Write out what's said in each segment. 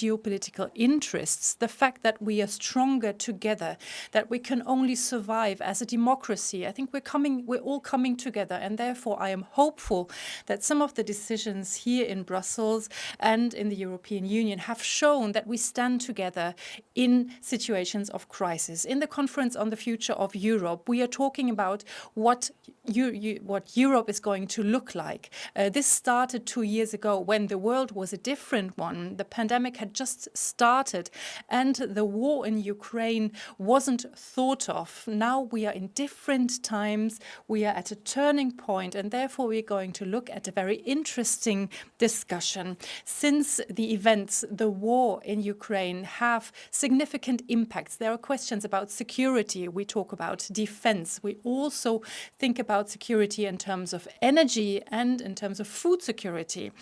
geopolitical interests, the fact that we are stronger together, that we can only survive as a democracy. I think we're all coming together, and therefore I am hopeful that some of the decisions here in Brussels and in the European Union have shown that we stand together in situations of crisis. In the conference on the future of Europe, we are talking about what Europe is going to look like. This started 2 years ago when the world was a different one. The pandemic had just started and the war in Ukraine wasn't thought of. Now we are in different times. We are at a turning point, and therefore we're going to look at a very interesting discussion. Since the events, the war in Ukraine, have significant impacts. There are questions about security. We talk about defense. We also think about security in terms of energy and in terms of food security.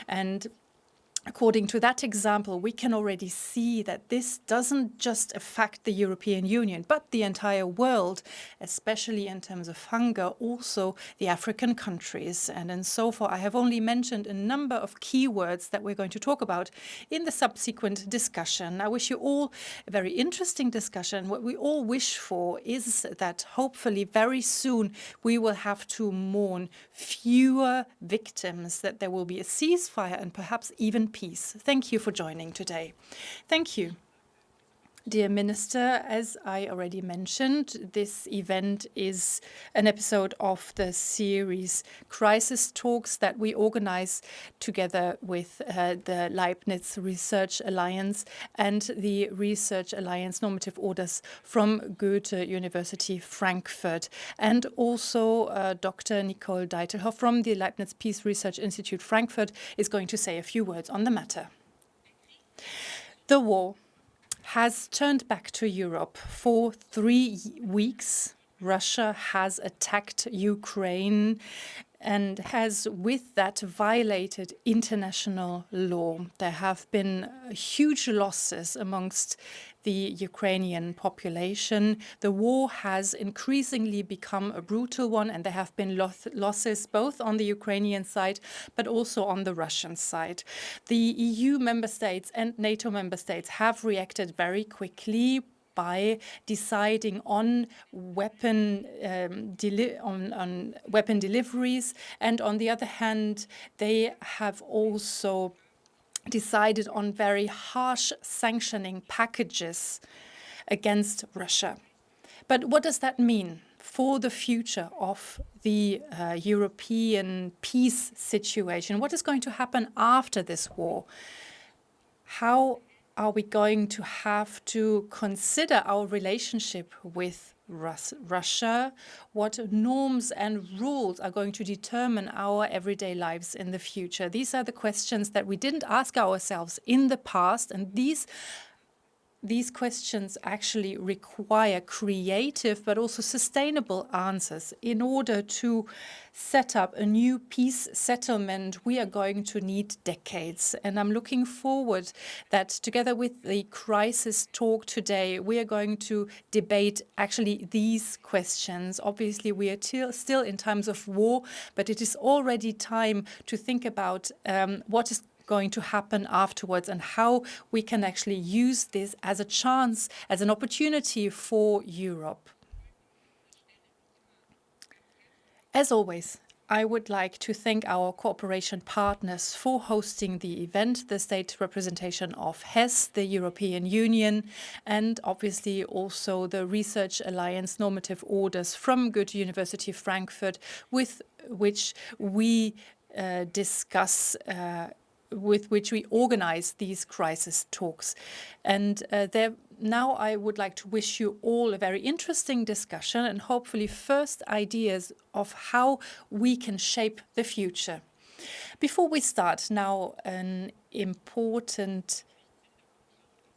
And according to that example, we can already see that this doesn't just affect the European Union, but the entire world, especially in terms of hunger, also the African countries. And so far, I have only mentioned a number of keywords that we're going to talk about in the subsequent discussion. I wish you all a very interesting discussion. What we all wish for is that hopefully very soon we will have to mourn fewer victims, that there will be a ceasefire and perhaps even peace. Thank you for joining today. Thank you. Dear Minister, as I already mentioned, this event is an episode of the series Crisis Talks that we organize together with the Leibniz Research Alliance and the Research Alliance Normative Orders from Goethe University, Frankfurt, and also Dr. Nicole Deitelhoff from the Leibniz Peace Research Institute, Frankfurt, is going to say a few words on the matter. The war has turned back to Europe for 3 weeks. Russia has attacked Ukraine and has with that violated international law. There have been huge losses amongst the Ukrainian population. The war has increasingly become a brutal one, and there have been losses both on the Ukrainian side but also on the Russian side. The EU member states and NATO member states have reacted very quickly by deciding on weapon deliveries, and on the other hand, they have also decided on very harsh sanctioning packages against Russia. But what does that mean for the future of the European peace situation? What is going to happen after this war? How are we going to have to consider our relationship with Russia? What norms and rules are going to determine our everyday lives in the future? These are the questions that we didn't ask ourselves in the past, and these questions actually require creative but also sustainable answers. In order to set up a new peace settlement, we are going to need decades. And I'm looking forward that together with the crisis talk today, we are going to debate actually these questions. Obviously, we are still in times of war, but it is already time to think about what is going to happen afterwards and how we can actually use this as a chance, as an opportunity for Europe. As always, I would like to thank our cooperation partners for hosting the event, the State Representation of Hesse, the European Union, and obviously also the Research Alliance Normative Orders from Goethe University Frankfurt, with which we with which we organize these crisis talks. And now I would like to wish you all a very interesting discussion and hopefully first ideas of how we can shape the future. Before we start, now an important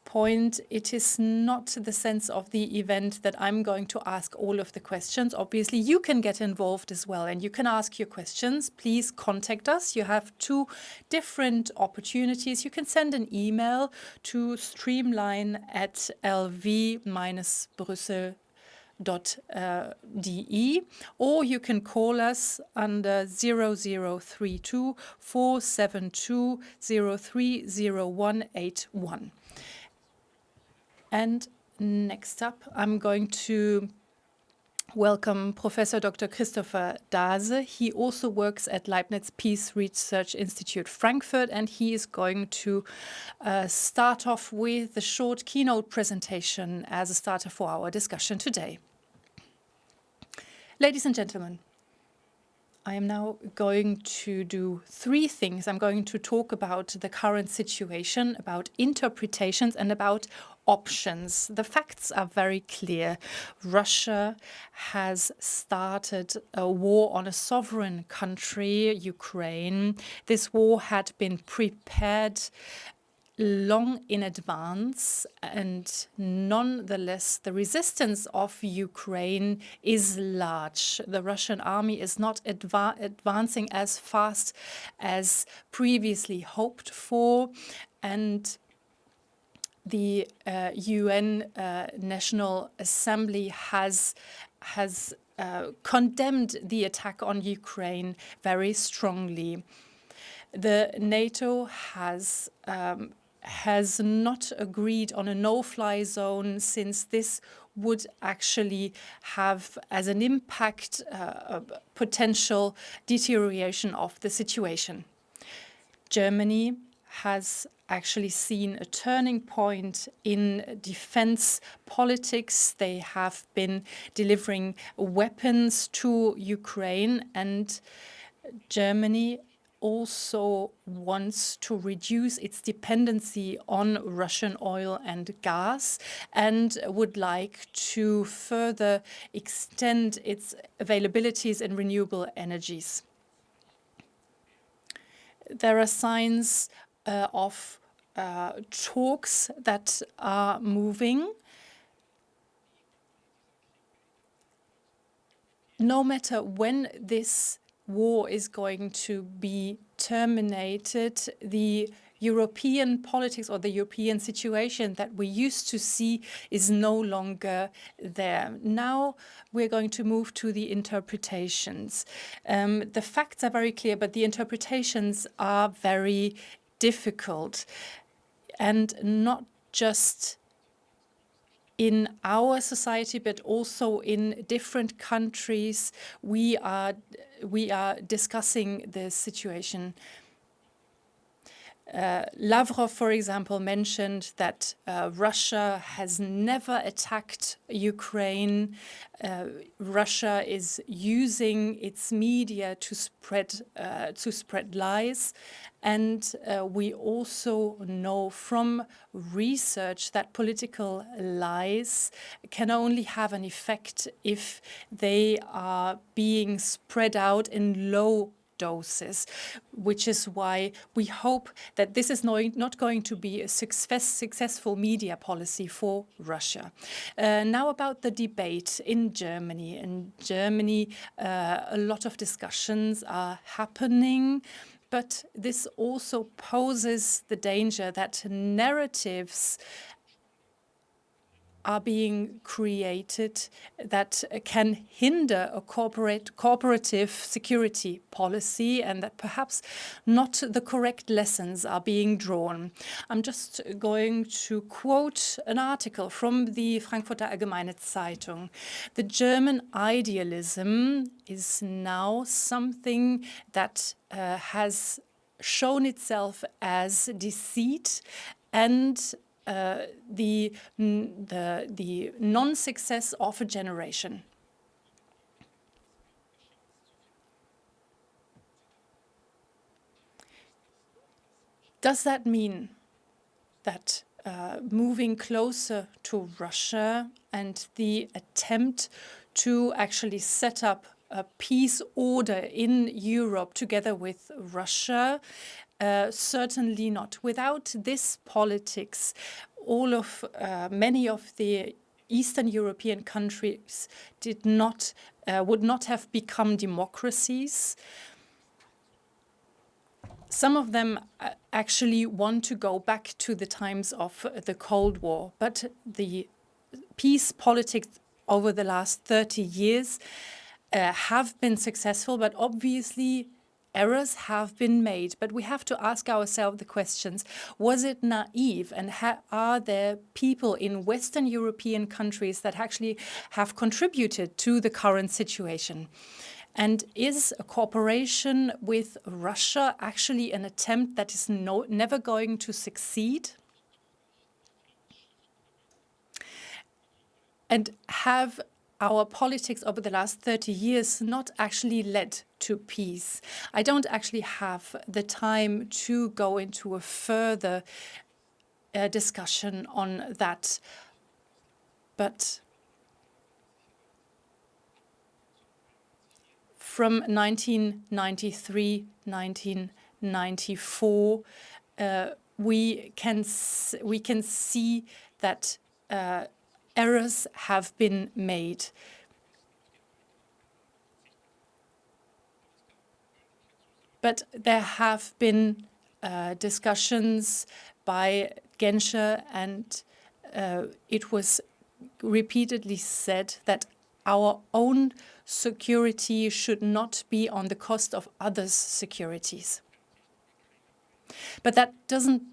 point. It is not the sense of the event that I'm going to ask all of the questions. Obviously, you can get involved as well and you can ask your questions. Please contact us. You have 2 different opportunities. You can send an email to streamline@lv-brüssel or you can call us under 0032 472 030181. And next up, I'm going to welcome Professor Dr. Christopher Daase. He also works at Leibniz Peace Research Institute, Frankfurt, and he is going to start off with a short keynote presentation as a starter for our discussion today. Ladies and gentlemen, I am now going to do three things. I'm going to talk about the current situation, about interpretations, and about options. The facts are very clear. Russia has started a war on a sovereign country, Ukraine. This war had been prepared long in advance, and nonetheless the resistance of Ukraine is large. The Russian army is not advancing as fast as previously hoped for, and the UN National Assembly has condemned the attack on Ukraine very strongly. The NATO has not agreed on a no-fly zone, since this would actually have as an impact a potential deterioration of the situation. Germany has actually seen a turning point in defense politics. They have been delivering weapons to Ukraine, and Germany also wants to reduce its dependency on Russian oil and gas, and would like to further extend its availabilities in renewable energies. There are signs of talks that are moving. No matter when this war is going to be terminated, the European politics or the European situation that we used to see is no longer there. Now we're going to move to the interpretations. The facts are very clear, but the interpretations are very difficult, and not just in our society, but also in different countries. We are discussing the situation. Lavrov, for example, mentioned that Russia has never attacked Ukraine. Russia is using its media to spread lies. And we also know from research that political lies can only have an effect if they are being spread out in low doses, which is why we hope that this is not going to be a successful media policy for Russia. Now about the debate in Germany. In Germany, a lot of discussions are happening, but this also poses the danger that narratives are being created that can hinder a cooperative security policy, and that perhaps not the correct lessons are being drawn. I'm just going to quote an article from the Frankfurter Allgemeine Zeitung. The German idealism is now something that has shown itself as deceit and the non-success of a generation. Does that mean that moving closer to Russia and the attempt to actually set up a peace order in Europe together with Russia? Certainly not. Without this politics, many of the Eastern European countries would not have become democracies. Some of them actually want to go back to the times of the Cold War, but the peace politics over the last 30 years have been successful, but obviously errors have been made. But we have to ask ourselves the questions, was it naive? And are there people in Western European countries that actually have contributed to the current situation? And is a cooperation with Russia actually an attempt that is never going to succeed? And have our politics over the last 30 years not actually led to peace? I don't actually have the time to go into a further discussion on that, but from 1993, 1994, we can see that errors have been made. But there have been discussions by Genscher, and it was repeatedly said that our own security should not be on the cost of others' securities. But that doesn't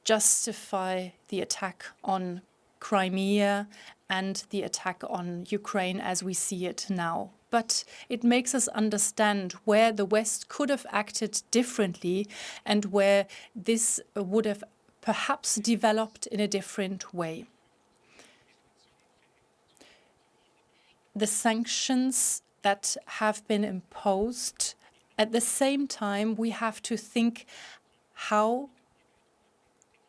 justify the attack on Crimea and the attack on Ukraine as we see it now. But it makes us understand where the West could have acted differently and where this would have perhaps developed in a different way. The sanctions that have been imposed, at the same time, we have to think how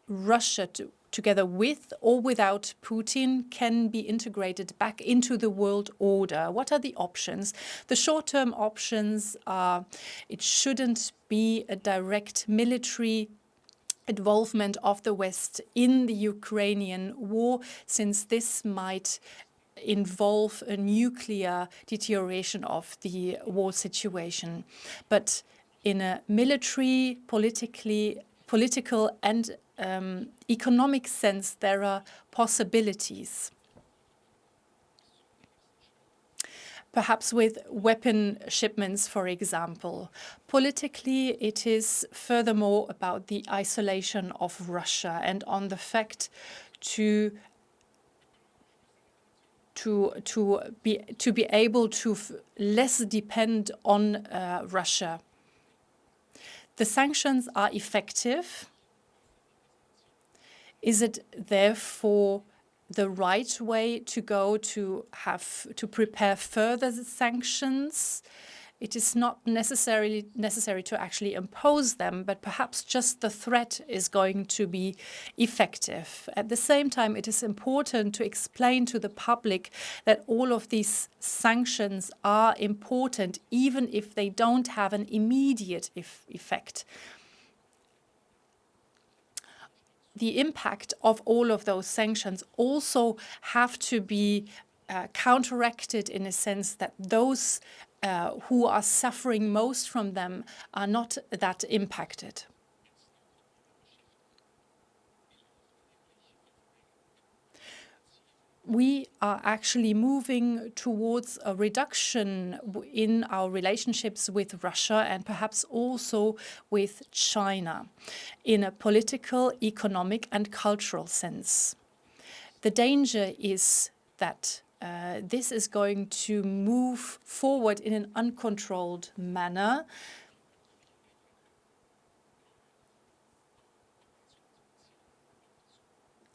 Russia, together with or without Putin, can be integrated back into the world order. What are the options? The short-term options are it shouldn't be a direct military involvement of the West in the Ukrainian war, since this might involve a nuclear deterioration of the war situation. But in a military, political and economic sense, there are possibilities. Perhaps with weapon shipments, for example. Politically, it is furthermore about the isolation of Russia and on the fact to be able to less depend on Russia. The sanctions are effective. Is it therefore the right way to go to prepare further sanctions? It is not necessary to actually impose them, but perhaps just the threat is going to be effective. At the same time, it is important to explain to the public that all of these sanctions are important, even if they don't have an immediate effect. The impact of all of those sanctions also have to be counteracted in a sense that those who are suffering most from them are not that impacted. We are actually moving towards a reduction in our relationships with Russia and perhaps also with China in a political, economic and cultural sense. The danger is that this is going to move forward in an uncontrolled manner.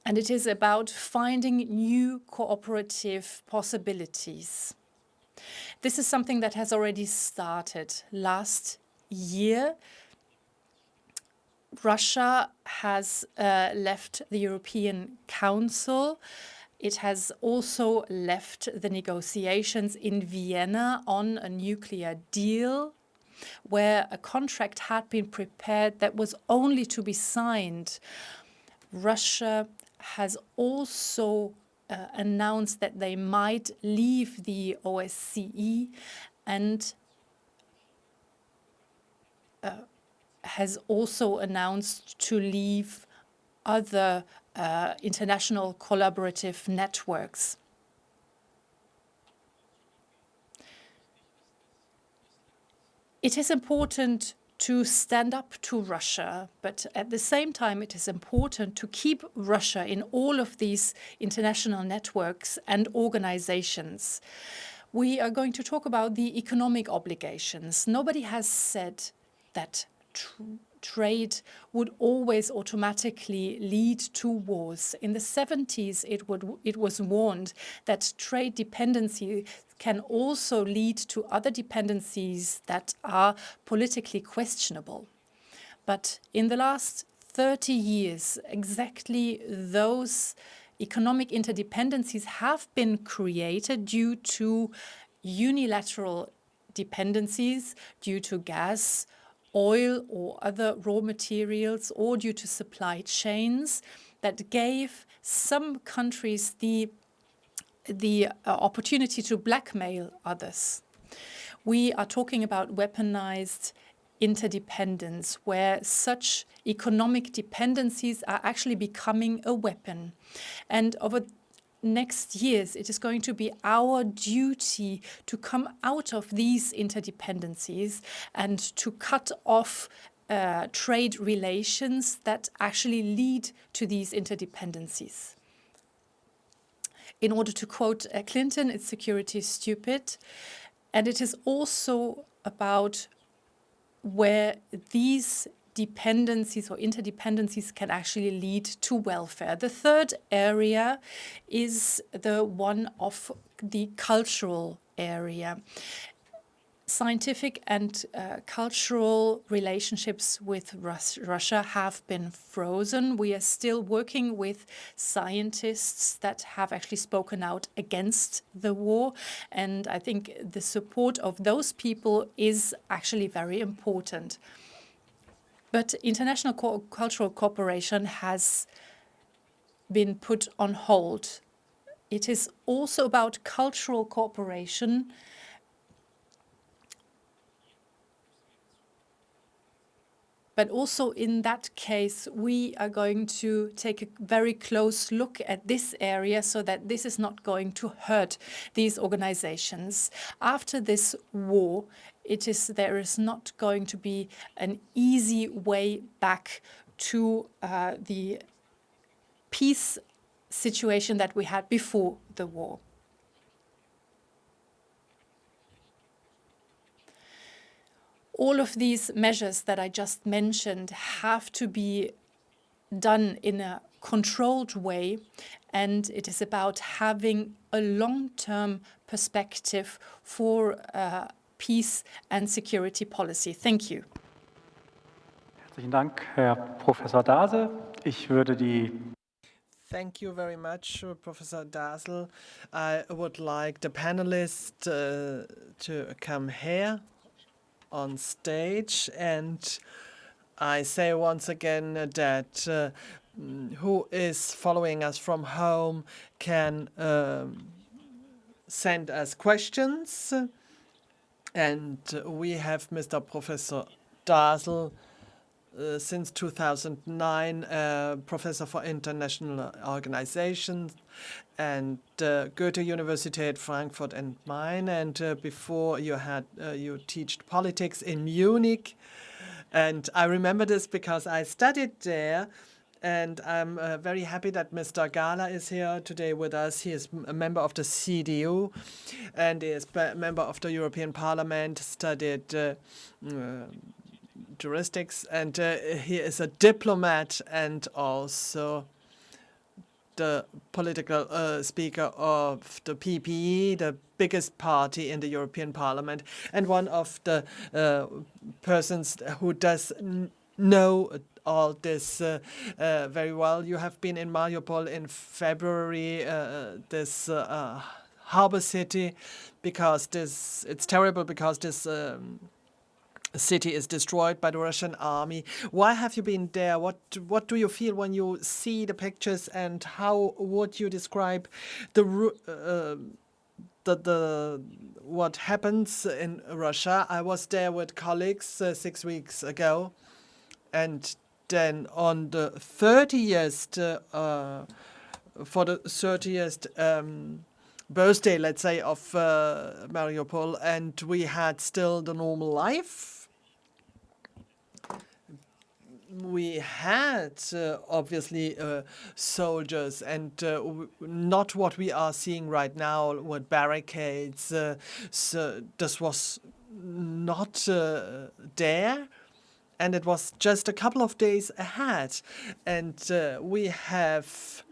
And it is about finding new cooperative possibilities. This is something that has already started. Last year, Russia has left the European Council. It has also left the negotiations in Vienna on a nuclear deal, where a contract had been prepared that was only to be signed. Russia has also announced that they might leave the OSCE and has also announced to leave other international collaborative networks. It is important to stand up to Russia, but at the same time, it is important to keep Russia in all of these international networks and organizations. We are going to talk about the economic obligations. Nobody has said that trade would always automatically lead to wars. In the 70s, it was warned that trade dependency can also lead to other dependencies that are politically questionable. But in the last 30 years, exactly those economic interdependencies have been created due to unilateral dependencies, due to gas, oil or other raw materials, or due to supply chains that gave some countries the opportunity to blackmail others. We are talking about weaponized interdependence, where such economic dependencies are actually becoming a weapon. And over next years, it is going to be our duty to come out of these interdependencies and to cut off trade relations that actually lead to these interdependencies. In order to quote Clinton, it's security is stupid. And it is also about where these dependencies or interdependencies can actually lead to welfare. The third area is the one of the cultural area. Scientific and cultural relationships with Russia have been frozen. We are still working with scientists that have actually spoken out against the war. And I think the support of those people is actually very important. But international cultural cooperation has been put on hold. It is also about cultural cooperation. But also in that case, we are going to take a very close look at this area so that this is not going to hurt these organizations. After this war, there is not going to be an easy way back to the peace situation that we had before the war. All of these measures that I just mentioned have to be done in a controlled way, and it is about having a long-term perspective for peace and security policy. Thank you. Herzlichen Dank, Herr Professor Daase. Ich würde die Thank you very much, Professor Daase. I would like the panelists to come here on stage, and I say once again that who is following us from home can send us questions, and we have Mr. Professor Daase since 2009, professor for international organizations and Goethe University at Frankfurt and Main. And before you taught politics in Munich. And I remember this because I studied there. And I'm very happy that Mr. Gahler is here today with us. He is a member of the CDU and is a member of the European Parliament, studied juristics, and he is a diplomat and also the political speaker of the PPE, the biggest party in the European Parliament, and one of the persons who does know all this very well. You have been in Mariupol in February, this harbor city, because it's terrible because this city is destroyed by the Russian army. Why have you been there? What do you feel when you see the pictures, and how would you describe what happens in Russia? I was there with colleagues 6 weeks ago, and then on the 30th for the 30th birthday, let's say, of Mariupol, and we had still the normal life. We had obviously soldiers, and not what we are seeing right now with barricades. So this was not there, and it was just a couple of days ahead, and we have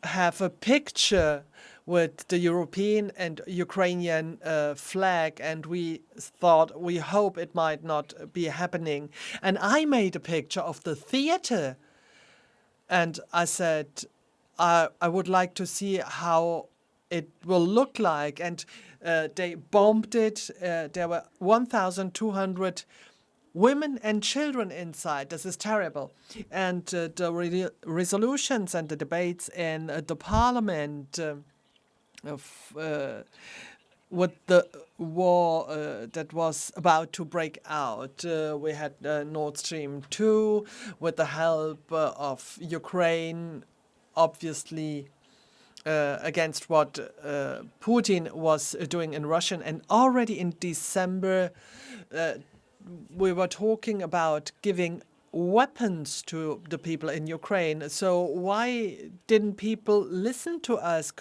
a picture with the European and Ukrainian flag, and we hope it might not be happening. And I made a picture of the theater, and I said, I would like to see how it will look like. And they bombed it. There were 1,200 women and children inside. This is terrible. And the resolutions and the debates in the parliament with the war that was about to break out. We had Nord Stream 2 with the help of Ukraine, obviously against what Putin was doing in Russia. And already in December, we were talking about giving weapons to the people in Ukraine. So why didn't people listen to us?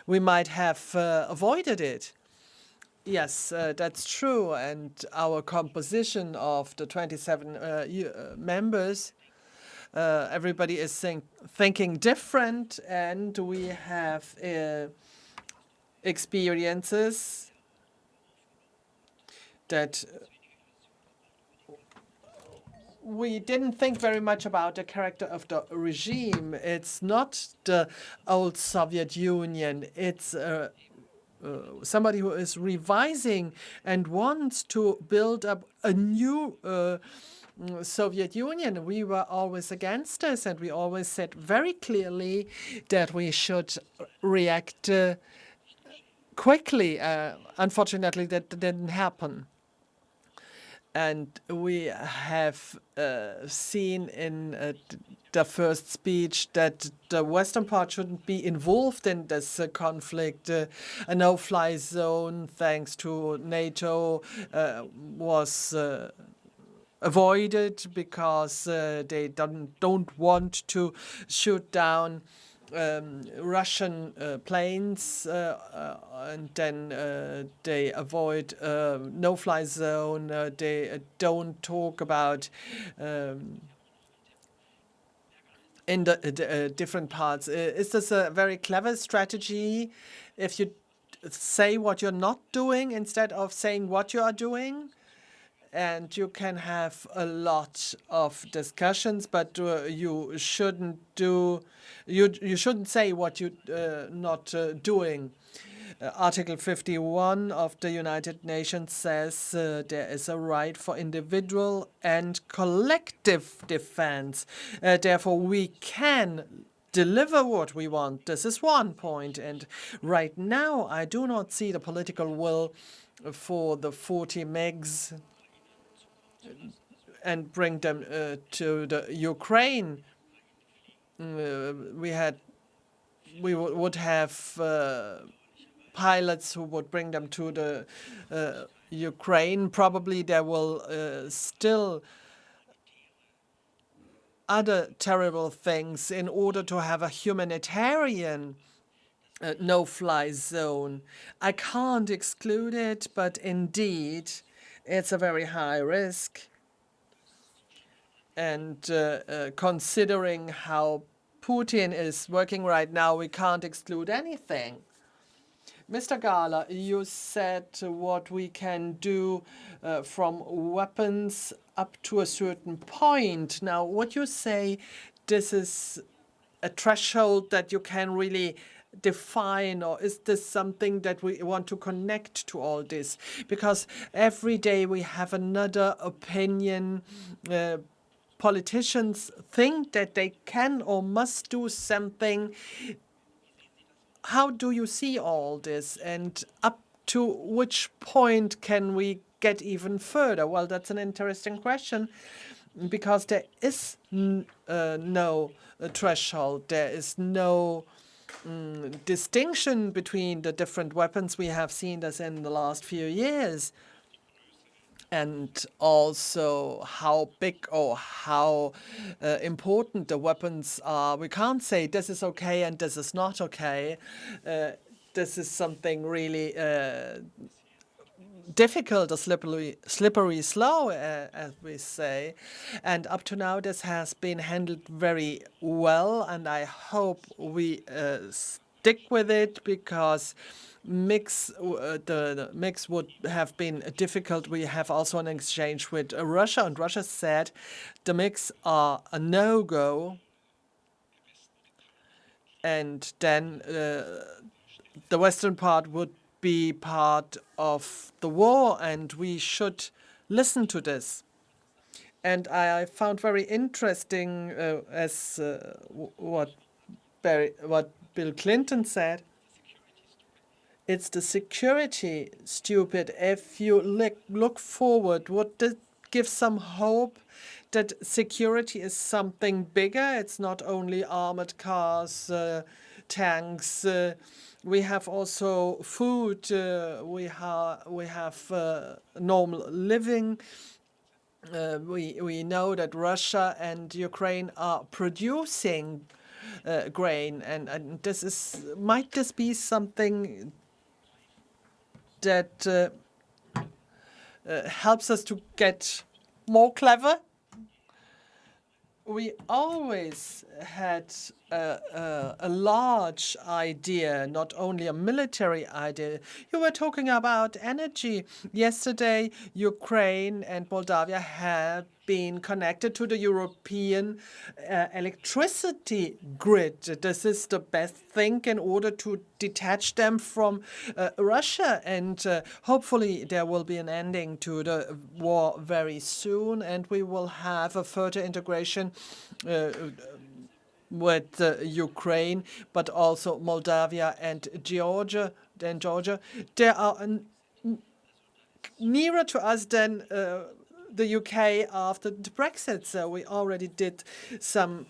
We might have avoided it. Yes, that's true. And our composition of the 27 members, everybody is thinking different, and we have experiences that we didn't think very much about the character of the regime. It's not the old Soviet Union. It's somebody who is revising and wants to build up a new Soviet Union. We were always against this, and we always said very clearly that we should react quickly. Unfortunately, that didn't happen. And we have seen in the first speech that the Western part shouldn't be involved in this conflict. A no-fly zone, thanks to NATO, was avoided because they don't want to shoot down Russian planes, and then they avoid no-fly zone. They don't talk about in the different parts. Is this a very clever strategy if you say what you're not doing instead of saying what you are doing? And you can have a lot of discussions, but you shouldn't do. You shouldn't say what you're not doing. Article 51 of the United Nations says there is a right for individual and collective defense. Therefore, we can deliver what we want. This is one point. And right now, I do not see the political will for the 40 megs and bring them to the Ukraine. We would have pilots who would bring them to the Ukraine. Probably there will still other terrible things in order to have a humanitarian no-fly zone. I can't exclude it, but indeed, it's a very high risk. And considering how Putin is working right now, we can't exclude anything. Mr. Gahler, you said what we can do from weapons up to a certain point. Now, what you say, this is a threshold that you can really define, or is this something that we want to connect to all this? Because every day we have another opinion. Politicians think that they can or must do something. How do you see all this, and up to which point can we get even further? Well, that's an interesting question, because there is no threshold. There is no distinction between the different weapons we have seen this in the last few years, and also how big or how important the weapons are. We can't say this is okay and this is not okay. This is something really difficult, a slippery slope, as we say. And up to now, this has been handled very well, and I hope we stick with it, because the mix would have been difficult. We have also an exchange with Russia, and Russia said the mix are a no-go, and then the western part would be part of the war, and we should listen to this. And I found very interesting what Bill Clinton said. It's the security, stupid. If you look forward, would this give some hope that security is something bigger? It's not only armored cars, tanks. We have also food. We have normal living. We know that Russia and Ukraine are producing grain, and might this be something that helps us to get more clever? We always had a large idea, not only a military idea. You were talking about energy. Yesterday, Ukraine and Moldavia have been connected to the European electricity grid. This is the best thing in order to detach them from Russia. And hopefully there will be an ending to the war very soon, and we will have a further integration with Ukraine, but also Moldavia and Georgia. They are nearer to us than the UK after the Brexit. So we already did some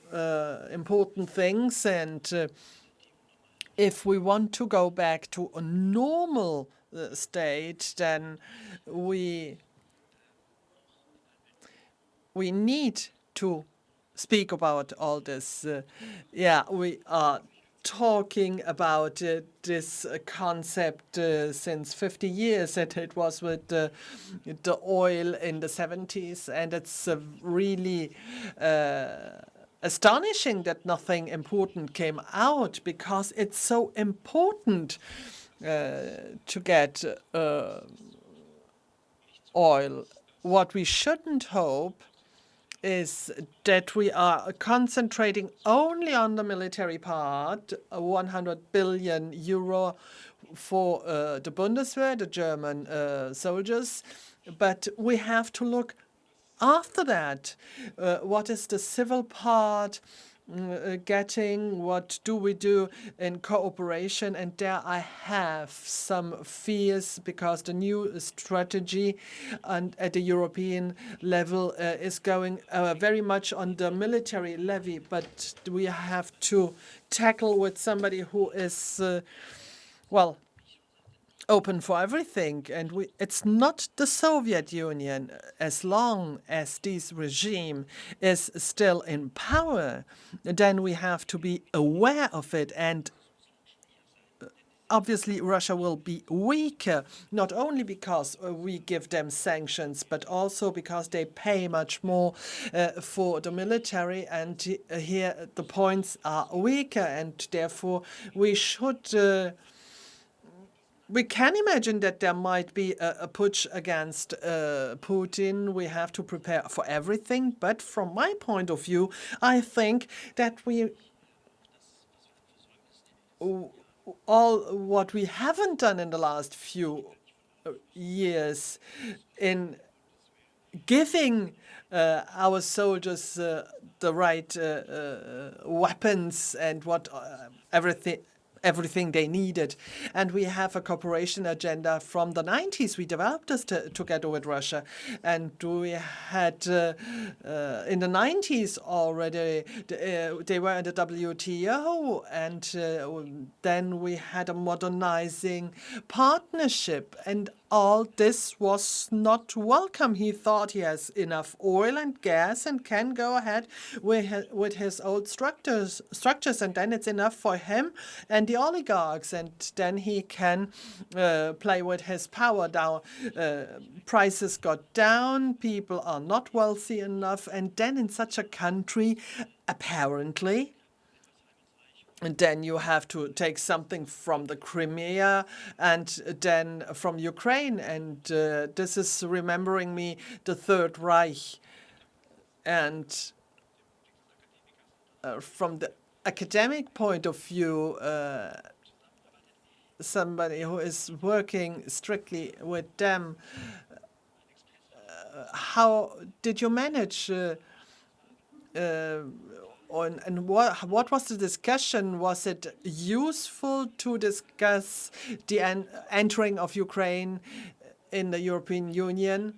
important things, and if we want to go back to a normal state, then we need to speak about all this. Yeah, we are talking about this concept since 50 years, and it was with the oil in the 70s, and it's really astonishing that nothing important came out, because it's so important to get oil. What we shouldn't hope is that we are concentrating only on the military part, 100 billion euro for the Bundeswehr, the German soldiers, but we have to look after that. What is the civil part getting? What do we do in cooperation? And there I have some fears, because the new strategy at the European level is going very much on the military levy, but we have to tackle with somebody who is, well, open for everything. And it's not the Soviet Union. As long as this regime is still in power, then we have to be aware of it. And obviously, Russia will be weaker, not only because we give them sanctions, but also because they pay much more for the military. And here the points are weaker, and therefore we should we can imagine that there might be a putsch against Putin. We have to prepare for everything. But from my point of view, I think that all what we haven't done in the last few years in giving our soldiers the right weapons and everything everything they needed. And we have a cooperation agenda from the 90s. We developed this together with Russia. And we had, in the 90s already, they were in the WTO. And then we had a modernizing partnership. And all this was not welcome. He thought he has enough oil and gas and can go ahead with his old structures, and then it's enough for him and the oligarchs, and then he can play with his power. Now prices got down, people are not wealthy enough, and then in such a country, apparently, and then you have to take something from the Crimea and then from Ukraine. And this is remembering me the Third Reich. And from the academic point of view, somebody who is working strictly with them, how did you manage and what was the discussion? Was it useful to discuss the entering of Ukraine in the European Union?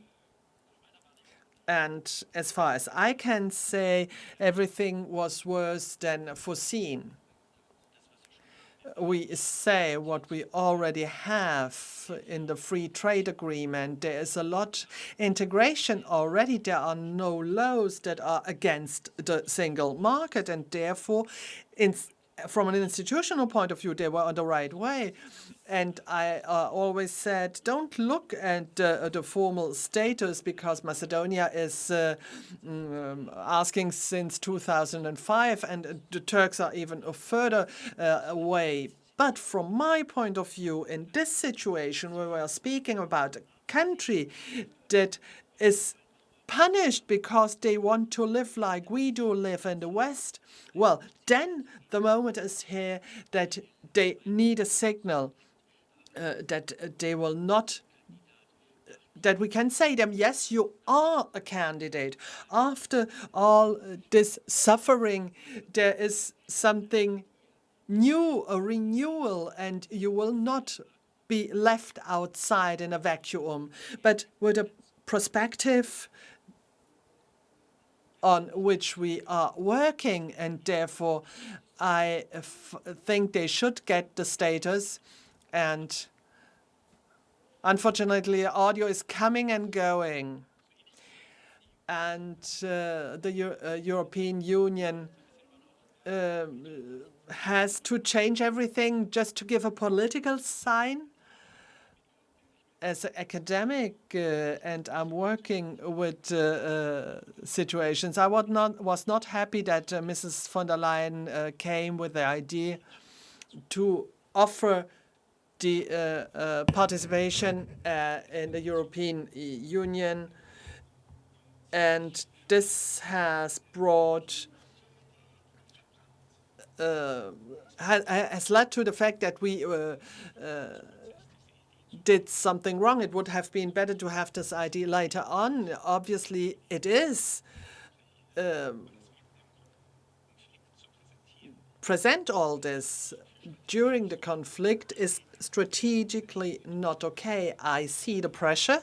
And as far as I can say, everything was worse than foreseen. We say what we already have in the free trade agreement. There is a lot integration already. There are no laws that are against the single market, and therefore, from an institutional point of view, they were on the right way. And I always said, don't look at the formal status, because Macedonia is asking since 2005, and the Turks are even further away. But from my point of view, in this situation, where we are speaking about a country that is punished because they want to live like we do live in the West, well, then the moment is here that they need a signal that they will not, that we can say them, yes, you are a candidate. After all this suffering, there is something new, a renewal, and you will not be left outside in a vacuum, but with a perspective on which we are working, and therefore I think they should get the status. And unfortunately, audio is coming and going. And the European Union has to change everything just to give a political sign. As an academic, and I'm working with situations, I was not happy that Mrs. von der Leyen came with the idea to offer the participation in the European Union, and this has brought has led to the fact that we did something wrong. It would have been better to have this idea later on. Obviously, it is present all this during the conflict is strategically not okay. I see the pressure,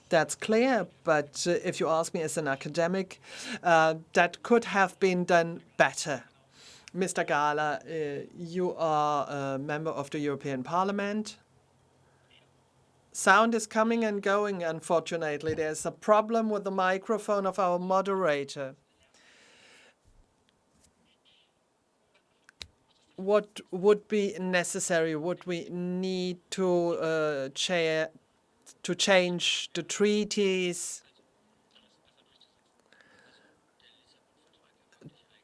that's clear, but if you ask me as an academic, that could have been done better. Mr. Gahler, you are a member of the European Parliament. Sound is coming and going, unfortunately. There's a problem with the microphone of our moderator. What would be necessary? Would we need to change the treaties?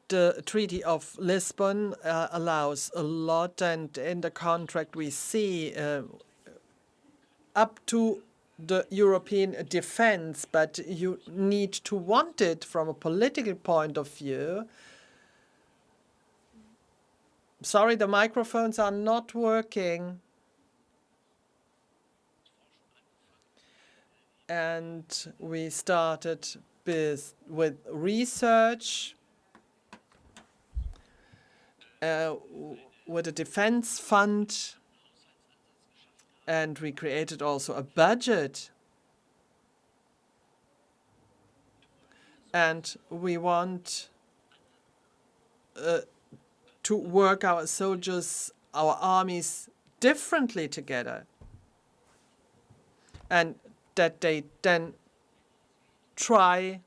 The Treaty of Lisbon allows a lot, and in the contract we see up to the European defense, but you need to want it from a political point of view. Sorry, the microphones are not working. And we started with research. with a defense fund, and we created also a budget. And we want to work our soldiers, our armies differently together. And that they then try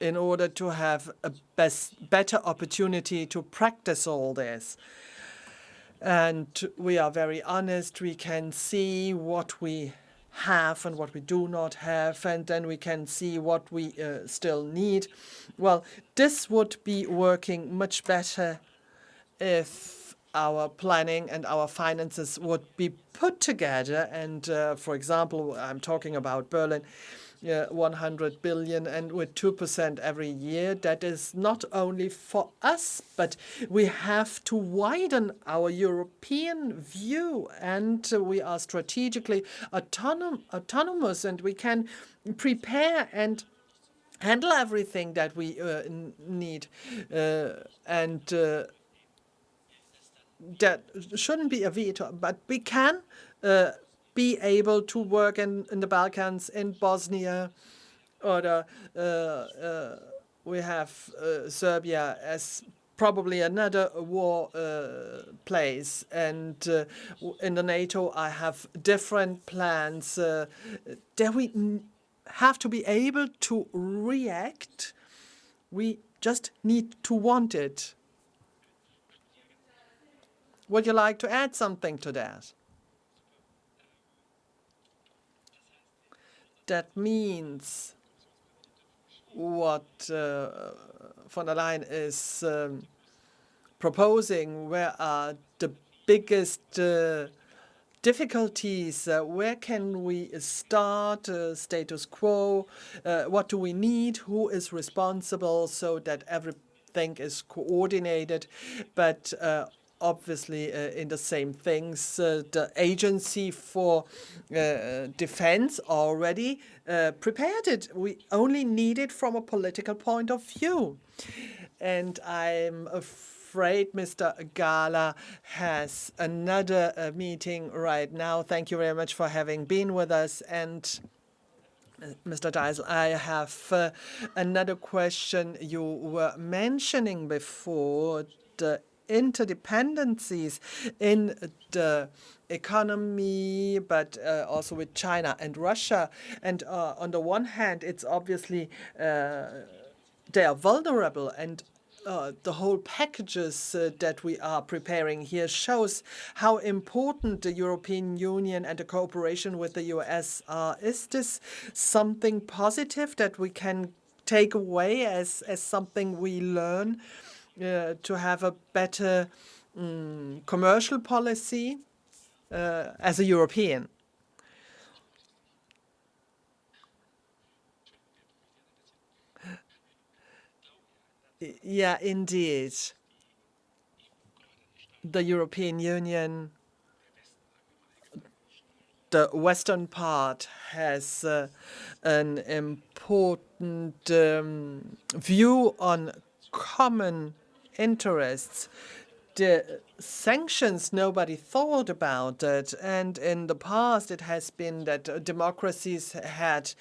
in order to have a better opportunity to practice all this. And we are very honest. We can see what we have and what we do not have, and then we can see what we still need. Well, this would be working much better if our planning and our finances would be put together. And for example, I'm talking about Berlin, 100 billion, and with 2% every year. That is not only for us, but we have to widen our European view, and we are strategically autonomous, and we can prepare and handle everything that we need. And that shouldn't be a veto, but we can be able to work in the Balkans, in Bosnia, or we have Serbia as probably another war place. And in the NATO, I have different plans that we have to be able to react. We just need to want it. Would you like to add something to that? That means what von der Leyen is proposing. Where are the biggest difficulties? Where can we start? Status quo? What do we need? Who is responsible so that everything is coordinated? But obviously in the same things. The Agency for Defense already prepared it. We only need it from a political point of view. And I'm afraid Mr. Gahler has another meeting right now. Thank you very much for having been with us. And Mr. Daase, I have another question. You were mentioning before the interdependencies in the economy, but also with China and Russia. And on the one hand, it's obviously they are vulnerable, and the whole packages that we are preparing here shows how important the European Union and the cooperation with the US are. Is this something positive that we can take away as something we learn to have a better commercial policy as a European? Yeah, indeed. The European Union, the Western part, has an important view on common interests. The sanctions, nobody thought about it. And in the past, it has been that democracies had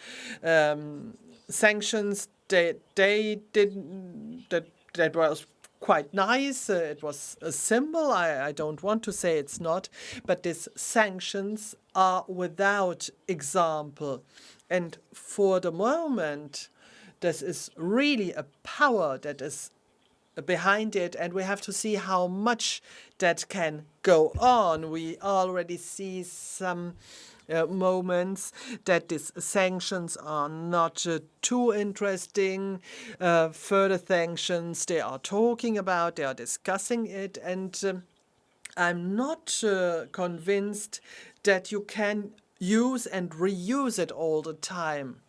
sanctions. They didn't. That was quite nice. It was a symbol. I don't want to say it's not, but these sanctions are without example. And for the moment, this is really a power that is behind it, and we have to see how much that can go on. We already see some moments that these sanctions are not too interesting. Further sanctions they are talking about, they are discussing it, and I'm not convinced that you can use and reuse it all the time.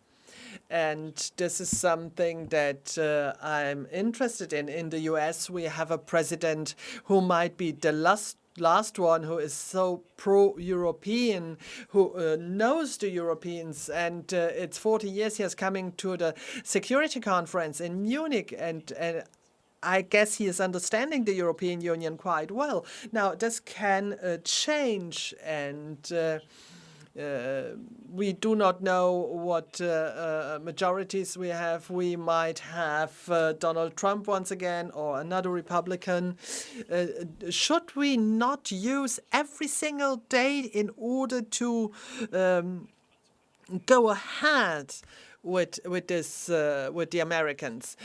And this is something that I'm interested in. In the US, we have a president who might be the last one who is so pro-European, who knows the Europeans. And it's 40 years he is coming to the security conference in Munich. And I guess he is understanding the European Union quite well. Now, this can change, and we do not know what majorities we have. We might have Donald Trump once again or another Republican. Should we not use every single day in order to go ahead with this with the Americans?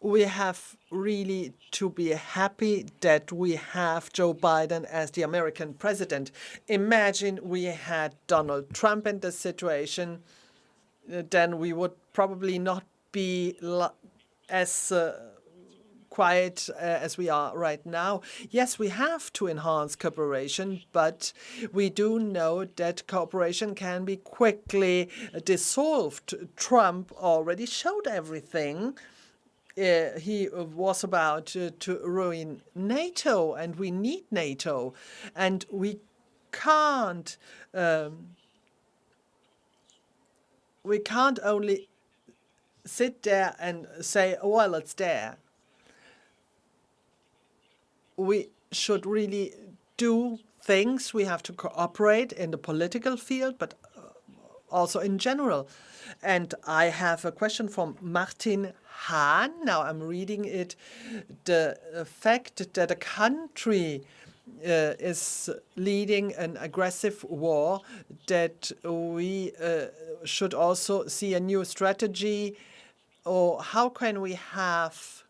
We have really to be happy that we have Joe Biden as the American president. Imagine we had Donald Trump in this situation, then we would probably not be as quiet as we are right now. Yes, we have to enhance cooperation, but we do know that cooperation can be quickly dissolved. Trump already showed everything. He was about to ruin NATO, and we need NATO, and we can't only sit there and say, oh, well, it's there. We should really do things. We have to cooperate in the political field, but also in general. And I have a question from Martin Hahn. Now I'm reading it. The fact that a country is leading an aggressive war, that we should also see a new strategy, or how can we have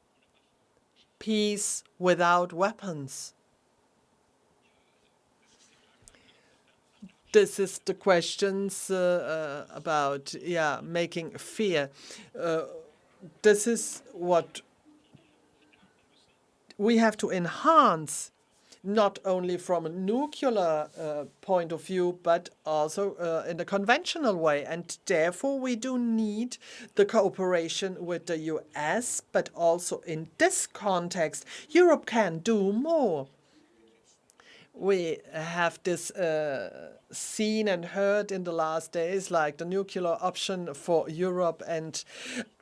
peace without weapons? This is the questions about making fear. This is what we have to enhance, not only from a nuclear point of view, but also in a conventional way. And therefore, we do need the cooperation with the US, but also in this context, Europe can do more. We have this seen and heard in the last days, like the nuclear option for Europe, and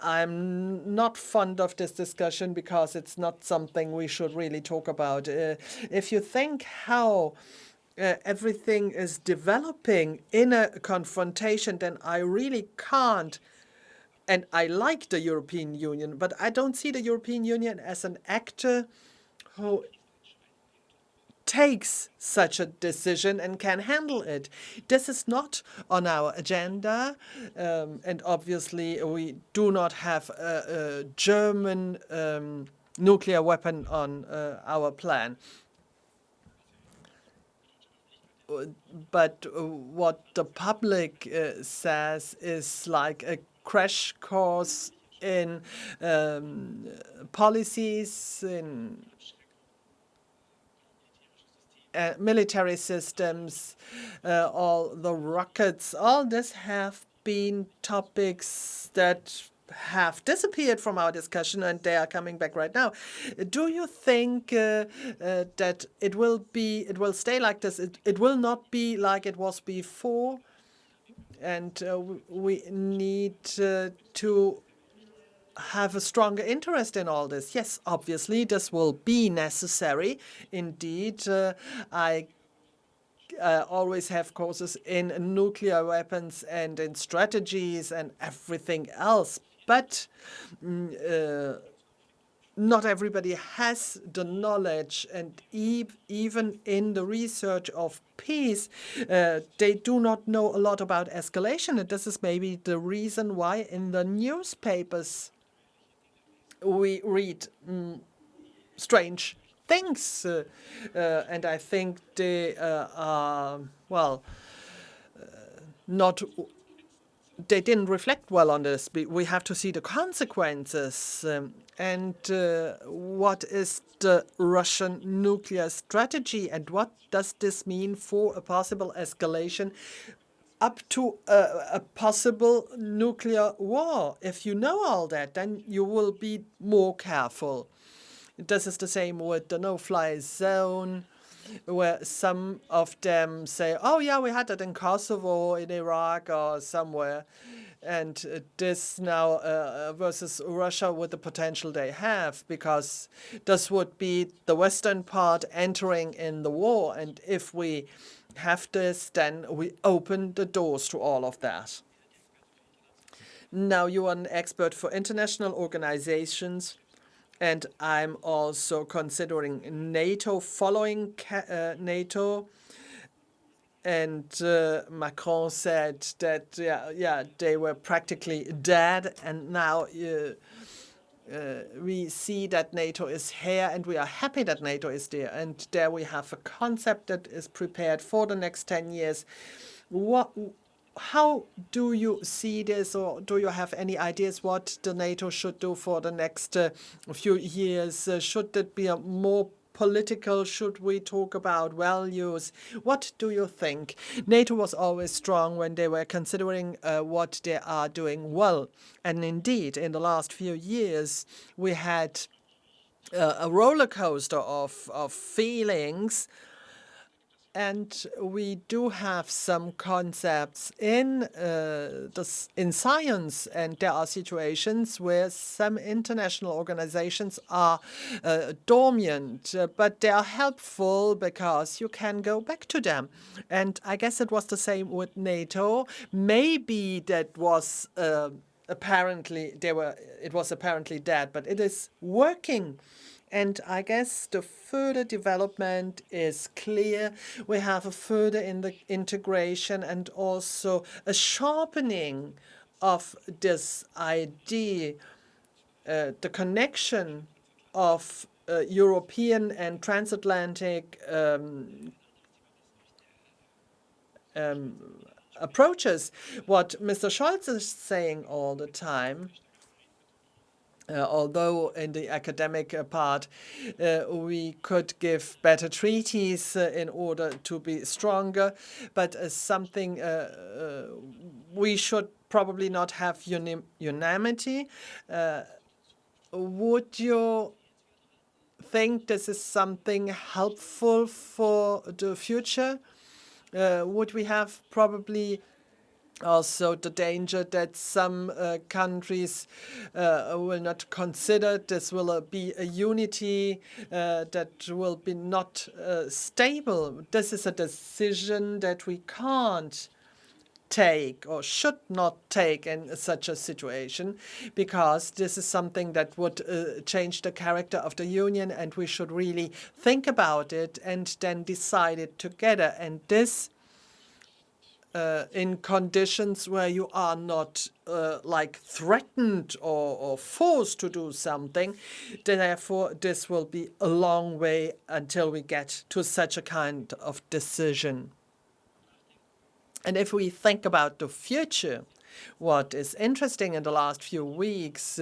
I'm not fond of this discussion because it's not something we should really talk about. If you think how everything is developing in a confrontation, then I really can't. And I like the European Union, but I don't see the European Union as an actor who takes such a decision and can handle it. This is not on our agenda, and obviously we do not have a German nuclear weapon on our plan. But what the public says is like a crash course in policies, in military systems, all the rockets, all this have been topics that have disappeared from our discussion, and they are coming back right now. Do you think that it will stay like this? It will not be like it was before, and we need to have a stronger interest in all this. Yes, obviously, this will be necessary. Indeed, I always have courses in nuclear weapons and in strategies and everything else. But not everybody has the knowledge, and even in the research of peace, they do not know a lot about escalation. And this is maybe the reason why in the newspapers we read strange things, and I think they are, well, they didn't reflect well on this. We have to see the consequences, and what is the Russian nuclear strategy, and what does this mean for a possible escalation up to a possible nuclear war. If you know all that, then you will be more careful. This is the same with the no-fly zone, where some of them say, oh, yeah, we had that in Kosovo, in Iraq, or somewhere. And this now versus Russia with the potential they have, because this would be the Western part entering in the war. And if we have this, then we open the doors to all of that. Now, you are an expert for international organizations, and I'm also considering NATO, following NATO. And Macron said that, they were practically dead, and now we see that NATO is here, and we are happy that NATO is there. And there we have a concept that is prepared for the next 10 years. How do you see this, or do you have any ideas what the NATO should do for the next few years? Should it be a more political? Should we talk about values? What do you think? NATO was always strong when they were considering what they are doing well. And indeed, in the last few years, we had a roller coaster of feelings. And we do have some concepts in science, and there are situations where some international organizations are dormant, but they are helpful because you can go back to them. And I guess it was the same with NATO. Maybe that was apparently it was apparently dead, but it is working. And I guess the further development is clear. We have a further integration and also a sharpening of this idea, the connection of European and transatlantic approaches. What Mr. Scholz is saying all the time, although in the academic part we could give better treaties in order to be stronger, but something we should probably not have unanimity. Would you think this is something helpful for the future? Would we have probably also the danger that some countries will not consider this will be a unity that will be not stable? This is a decision that we can't take or should not take in such a situation, because this is something that would change the character of the Union, and we should really think about it and then decide it together. And this in conditions where you are not like threatened or forced to do something. Therefore, this will be a long way until we get to such a kind of decision. And if we think about the future, what is interesting in the last few weeks,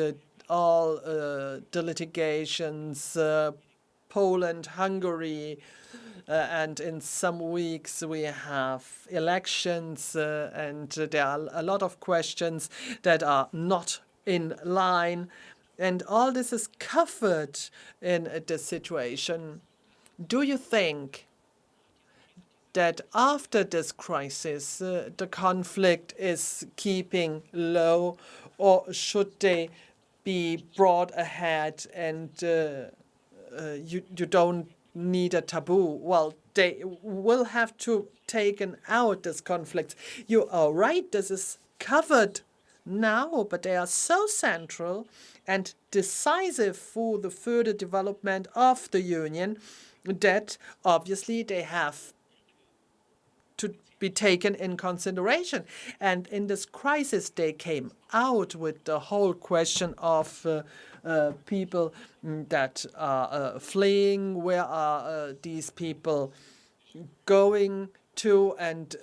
all the litigations, Poland, Hungary, and in some weeks we have elections, and there are a lot of questions that are not in line. And all this is covered in this situation. Do you think that after this crisis, the conflict is keeping low, or should they be brought ahead and you don't need a taboo? Well, they will have to taken out this conflict. You are right, this is covered now, but they are so central and decisive for the further development of the Union that obviously they have to be taken in consideration. And in this crisis, they came out with the whole question of people that are fleeing. Where are these people going to? And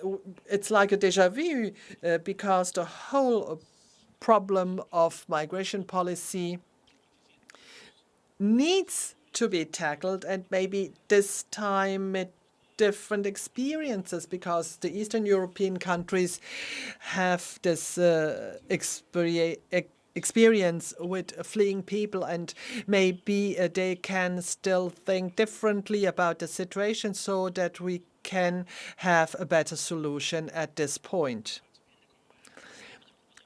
it's like a déjà vu because the whole problem of migration policy needs to be tackled, and maybe this time it different experiences, because the Eastern European countries have this experience with fleeing people, and maybe they can still think differently about the situation so that we can have a better solution at this point.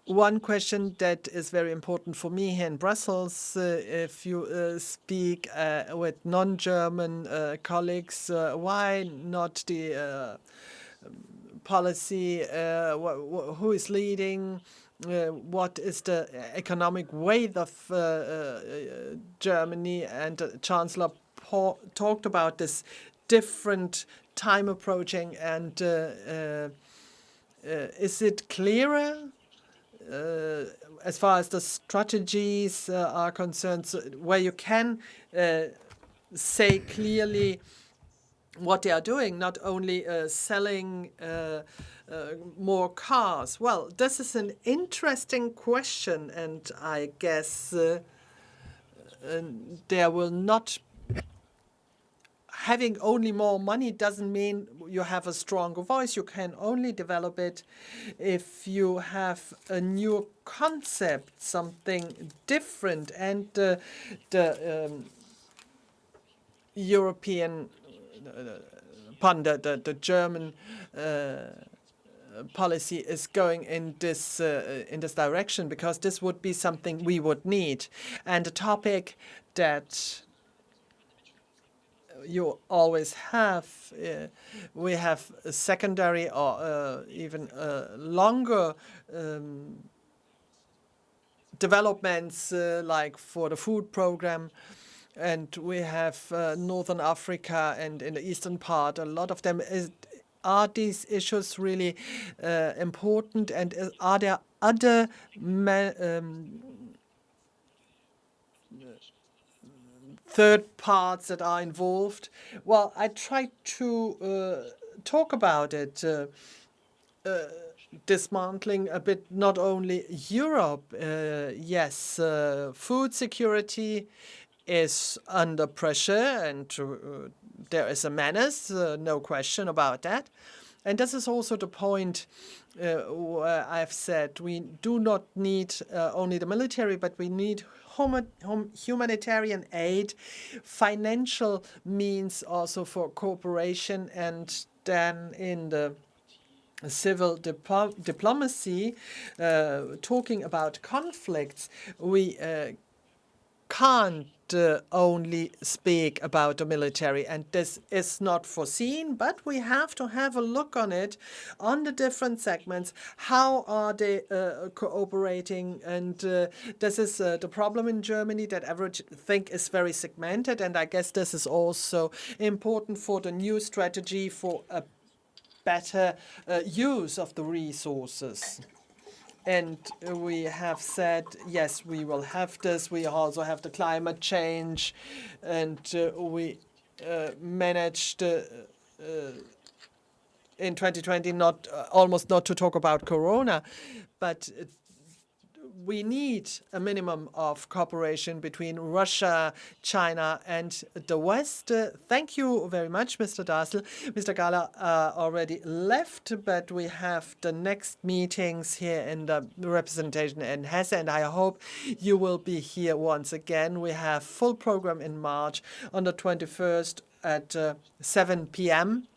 one question that is very important for me here in Brussels, if you speak with non-German colleagues, why not the policy, who is leading, what is the economic weight of Germany? And the Chancellor talked about this different time approaching, and is it clearer as far as the strategies are concerned, where you can say clearly what they are doing, not only selling more cars? Well, this is an interesting question, and I guess there will not. Having only more money doesn't mean you have a stronger voice. You can only develop it if you have a new concept, something different. And the European, the German policy is going in this direction, because this would be something we would need. And a topic that you always have, we have secondary or even longer developments, like for the food program. And we have Northern Africa and in the eastern part, a lot of them. Are these issues really important? And are there other third parts that are involved? Well, I tried to talk about it, dismantling a bit not only Europe. Yes, food security is under pressure, and there is a menace, no question about that. And this is also the point where I've said we do not need only the military, but we need humanitarian aid, financial means also for cooperation, and then in the civil diplomacy, talking about conflicts, we can't only speak about the military, and this is not foreseen, but we have to have a look on it, on the different segments. How are they cooperating? And this is the problem in Germany, that everything is very segmented, and I guess this is also important for the new strategy for a better use of the resources. And we have said, yes, we will have this. We also have the climate change, and we managed in 2020 almost not to talk about Corona, but we need a minimum of cooperation between Russia, China, and the West. Thank you very much, Mr. Daase. Mr. Gahler already left, but we have the next meetings here in the representation in Hessen, and I hope you will be here once again. We have full program in March on the 21st at 7 p.m.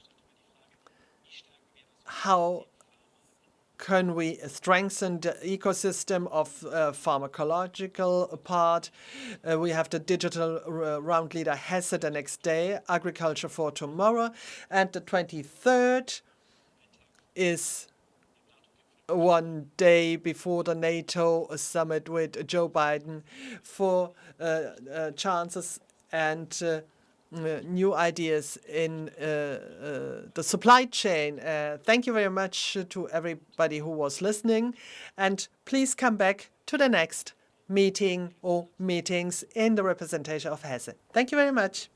How can we strengthen the ecosystem of pharmacological part? We have the digital round leader Hesse the next day, agriculture for tomorrow, and the 23rd is one day before the NATO summit with Joe Biden for chances and new ideas in the supply chain. Thank you very much to everybody who was listening, and please come back to the next meeting or meetings in the representation of Hesse. Thank you very much.